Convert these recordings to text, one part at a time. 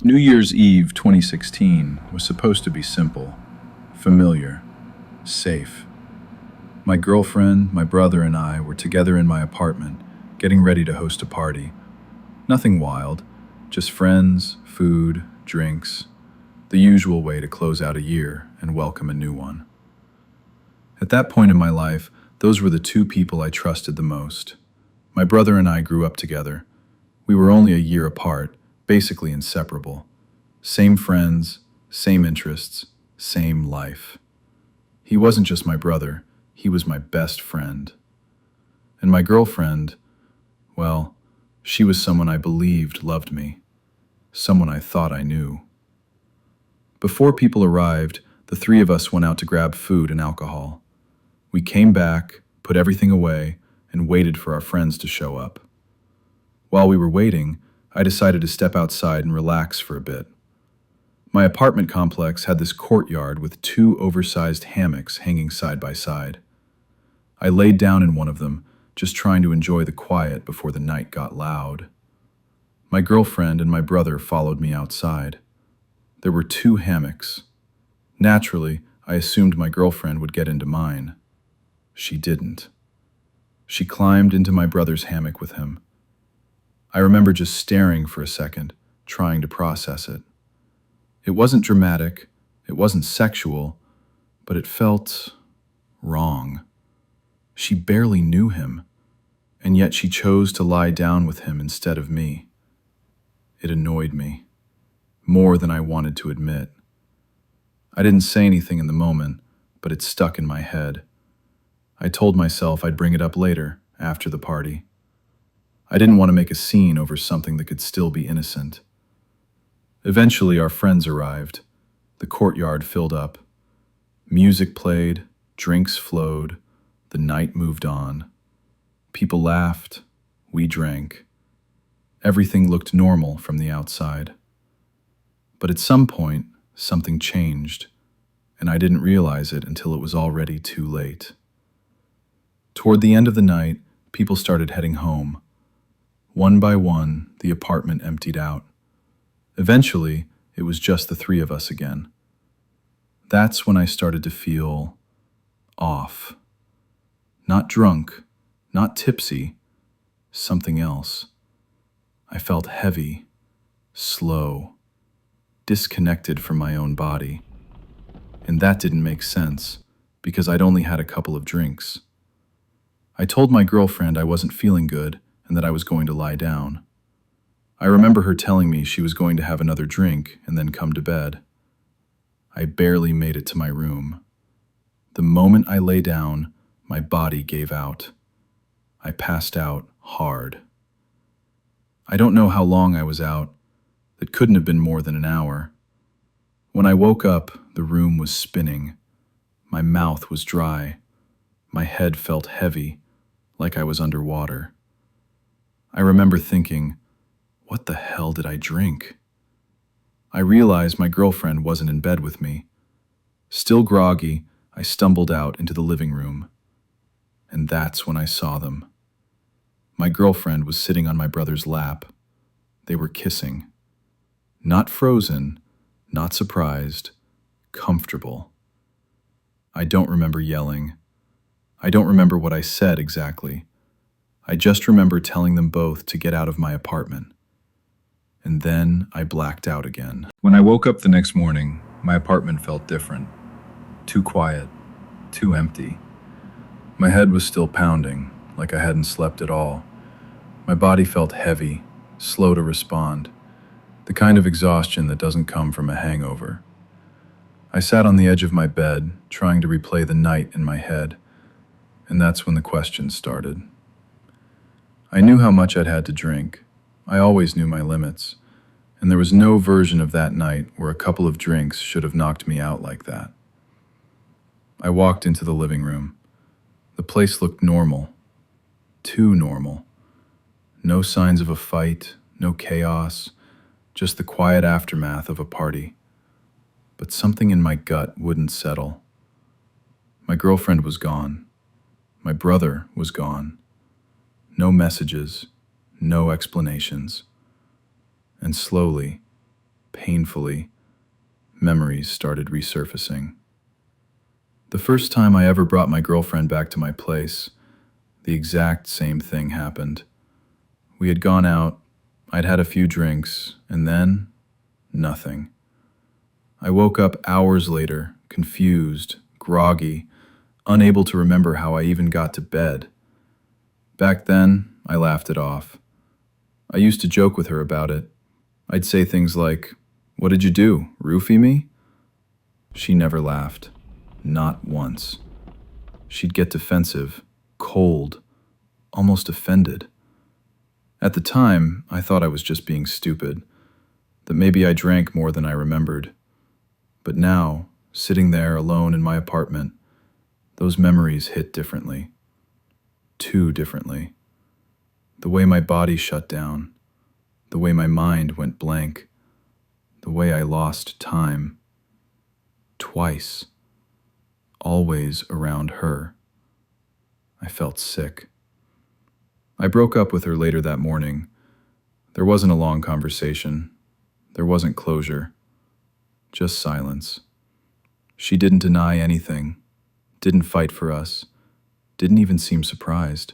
New Year's Eve 2016 was supposed to be simple, familiar, safe. My girlfriend, my brother, and I were together in my apartment, getting ready to host a party. Nothing wild, just friends, food, drinks, the usual way to close out a year and welcome a new one. At that point in my life, those were the two people I trusted the most. My brother and I grew up together. We were only a year apart, basically inseparable. Same friends, same interests, same life. He wasn't just my brother, he was my best friend. And my girlfriend, well, she was someone I believed loved me, someone I thought I knew. Before people arrived, the three of us went out to grab food and alcohol. We came back, put everything away, and waited for our friends to show up. While we were waiting, I decided to step outside and relax for a bit. My apartment complex had this courtyard with two oversized hammocks hanging side by side. I laid down in one of them, just trying to enjoy the quiet before the night got loud. My girlfriend and my brother followed me outside. There were two hammocks. Naturally, I assumed my girlfriend would get into mine. She didn't. She climbed into my brother's hammock with him. I remember just staring for a second, trying to process it. It wasn't dramatic, it wasn't sexual, but it felt wrong. She barely knew him, and yet she chose to lie down with him instead of me. It annoyed me, more than I wanted to admit. I didn't say anything in the moment, but it stuck in my head. I told myself I'd bring it up later, after the party. I didn't want to make a scene over something that could still be innocent. Eventually, our friends arrived. The courtyard filled up. Music played, drinks flowed, the night moved on. People laughed, we drank. Everything looked normal from the outside. But at some point, something changed, and I didn't realize it until it was already too late. Toward the end of the night, people started heading home. One by one, the apartment emptied out. Eventually, it was just the three of us again. That's when I started to feel off. Not drunk, not tipsy, something else. I felt heavy, slow, disconnected from my own body. And that didn't make sense, because I'd only had a couple of drinks. I told my girlfriend I wasn't feeling good and that I was going to lie down. I remember her telling me she was going to have another drink and then come to bed. I barely made it to my room. The moment I lay down, my body gave out. I passed out hard. I don't know how long I was out. It couldn't have been more than an hour. When I woke up, the room was spinning. My mouth was dry. My head felt heavy, like I was underwater. I remember thinking, what the hell did I drink? I realized my girlfriend wasn't in bed with me. Still groggy, I stumbled out into the living room. And that's when I saw them. My girlfriend was sitting on my brother's lap. They were kissing. Not frozen, not surprised, comfortable. I don't remember yelling. I don't remember what I said exactly. I just remember telling them both to get out of my apartment. And then I blacked out again. When I woke up the next morning, my apartment felt different. Too quiet, too empty. My head was still pounding, like I hadn't slept at all. My body felt heavy, slow to respond, the kind of exhaustion that doesn't come from a hangover. I sat on the edge of my bed, trying to replay the night in my head, and that's when the questions started. I knew how much I'd had to drink. I always knew my limits, and there was no version of that night where a couple of drinks should have knocked me out like that. I walked into the living room. The place looked normal. Too normal. No signs of a fight, no chaos, just the quiet aftermath of a party. But something in my gut wouldn't settle. My girlfriend was gone. My brother was gone. No messages, no explanations. And slowly, painfully, memories started resurfacing. The first time I ever brought my girlfriend back to my place, the exact same thing happened. We had gone out, I'd had a few drinks, and then nothing. I woke up hours later, confused, groggy, unable to remember how I even got to bed. Back then, I laughed it off. I used to joke with her about it. I'd say things like, "What did you do, roofie me?" She never laughed. Not once. She'd get defensive, cold, almost offended. At the time, I thought I was just being stupid, that maybe I drank more than I remembered. But now, sitting there alone in my apartment, those memories hit differently. Too differently. The way my body shut down, the way my mind went blank, the way I lost time. Twice. Always around her. I felt sick. I broke up with her later that morning. There wasn't a long conversation. There wasn't closure. Just silence. She didn't deny anything, didn't fight for us, didn't even seem surprised.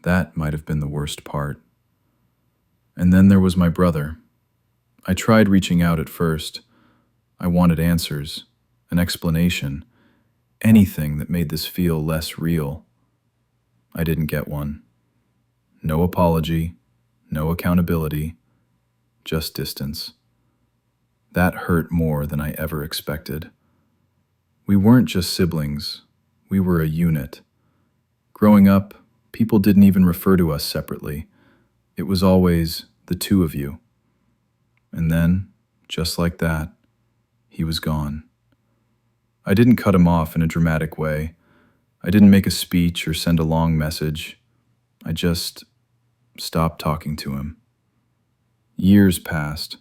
That might have been the worst part. And then there was my brother. I tried reaching out at first. I wanted answers, an explanation, anything that made this feel less real. I didn't get one. No apology, no accountability, just distance. That hurt more than I ever expected. We weren't just siblings, we were a unit. Growing up, people didn't even refer to us separately. It was always the two of you. And then, just like that, he was gone. I didn't cut him off in a dramatic way. I didn't make a speech or send a long message. I just stopped talking to him. Years passed.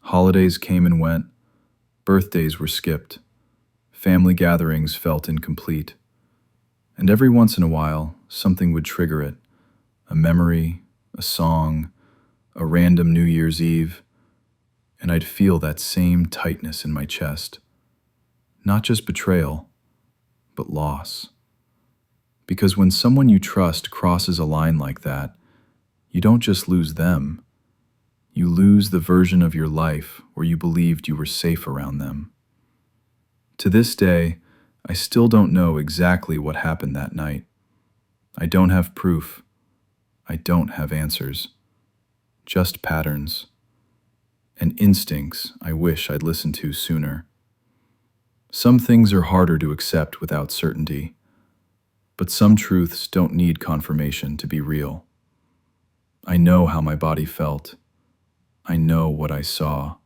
Holidays came and went. Birthdays were skipped. Family gatherings felt incomplete. And every once in a while, something would trigger it. A memory, a song, a random New Year's Eve, and I'd feel that same tightness in my chest. Not just betrayal, but loss. Because when someone you trust crosses a line like that, you don't just lose them, you lose the version of your life where you believed you were safe around them. To this day, I still don't know exactly what happened that night. I don't have proof. I don't have answers. Just patterns. And instincts I wish I'd listened to sooner. Some things are harder to accept without certainty, but some truths don't need confirmation to be real. I know how my body felt. I know what I saw.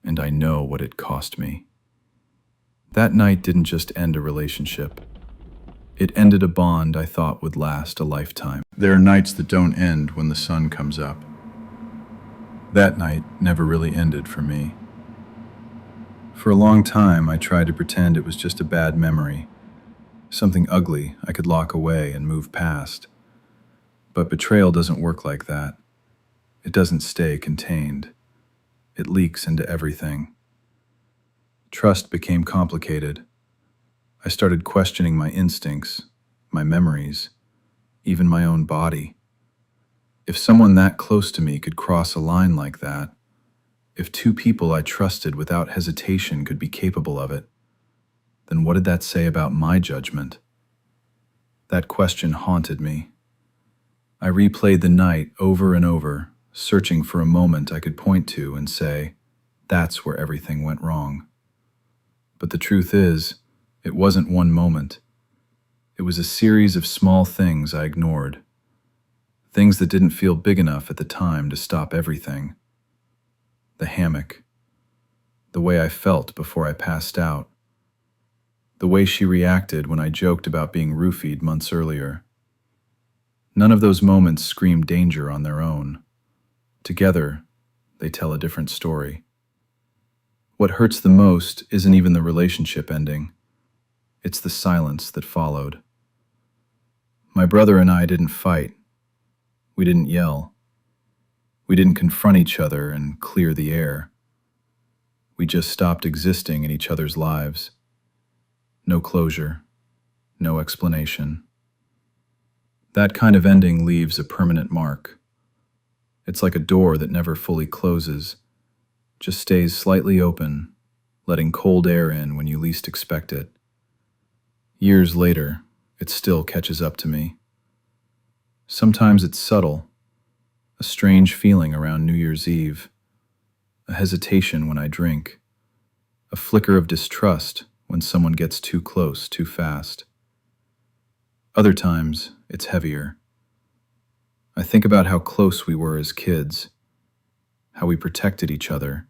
And I know what it cost me. That night didn't just end a relationship. It ended a bond I thought would last a lifetime. There are nights that don't end when the sun comes up. That night never really ended for me. For a long time, I tried to pretend it was just a bad memory, something ugly I could lock away and move past. But betrayal doesn't work like that. It doesn't stay contained. It leaks into everything. Trust became complicated. I started questioning my instincts, my memories, even my own body. If someone that close to me could cross a line like that, if two people I trusted without hesitation could be capable of it, then what did that say about my judgment? That question haunted me. I replayed the night over and over, searching for a moment I could point to and say, that's where everything went wrong. But the truth is, it wasn't one moment. It was a series of small things I ignored. Things that didn't feel big enough at the time to stop everything. The hammock. The way I felt before I passed out. The way she reacted when I joked about being roofied months earlier. None of those moments scream danger on their own. Together, they tell a different story. What hurts the most isn't even the relationship ending. It's the silence that followed. My brother and I didn't fight. We didn't yell. We didn't confront each other and clear the air. We just stopped existing in each other's lives. No closure, no explanation. That kind of ending leaves a permanent mark. It's like a door that never fully closes, just stays slightly open, letting cold air in when you least expect it. Years later, it still catches up to me. Sometimes it's subtle, a strange feeling around New Year's Eve, a hesitation when I drink, a flicker of distrust when someone gets too close too fast. Other times, it's heavier. I think about how close we were as kids, how we protected each other,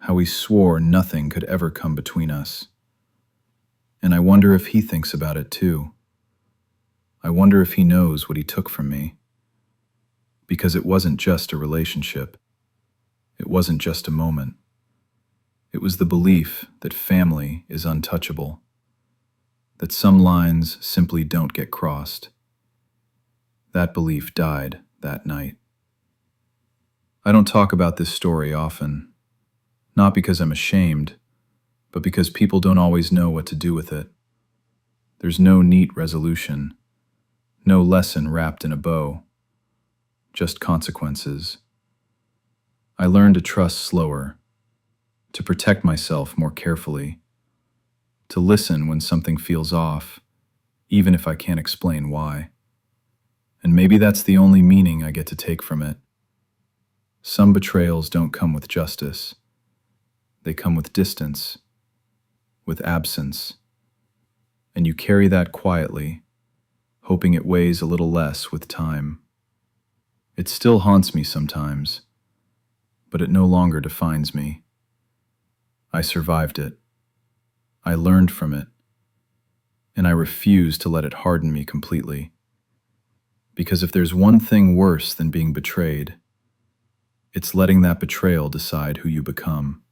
how we swore nothing could ever come between us. And I wonder if he thinks about it too. I wonder if he knows what he took from me. Because it wasn't just a relationship. It wasn't just a moment. It was the belief that family is untouchable, that some lines simply don't get crossed. That belief died that night. I don't talk about this story often, not because I'm ashamed, but because people don't always know what to do with it. There's no neat resolution, no lesson wrapped in a bow, just consequences. I learned to trust slower, to protect myself more carefully, to listen when something feels off, even if I can't explain why. And maybe that's the only meaning I get to take from it. Some betrayals don't come with justice. They come with distance, with absence. And you carry that quietly, hoping it weighs a little less with time. It still haunts me sometimes, but it no longer defines me. I survived it. I learned from it. And I refuse to let it harden me completely. Because if there's one thing worse than being betrayed, it's letting that betrayal decide who you become.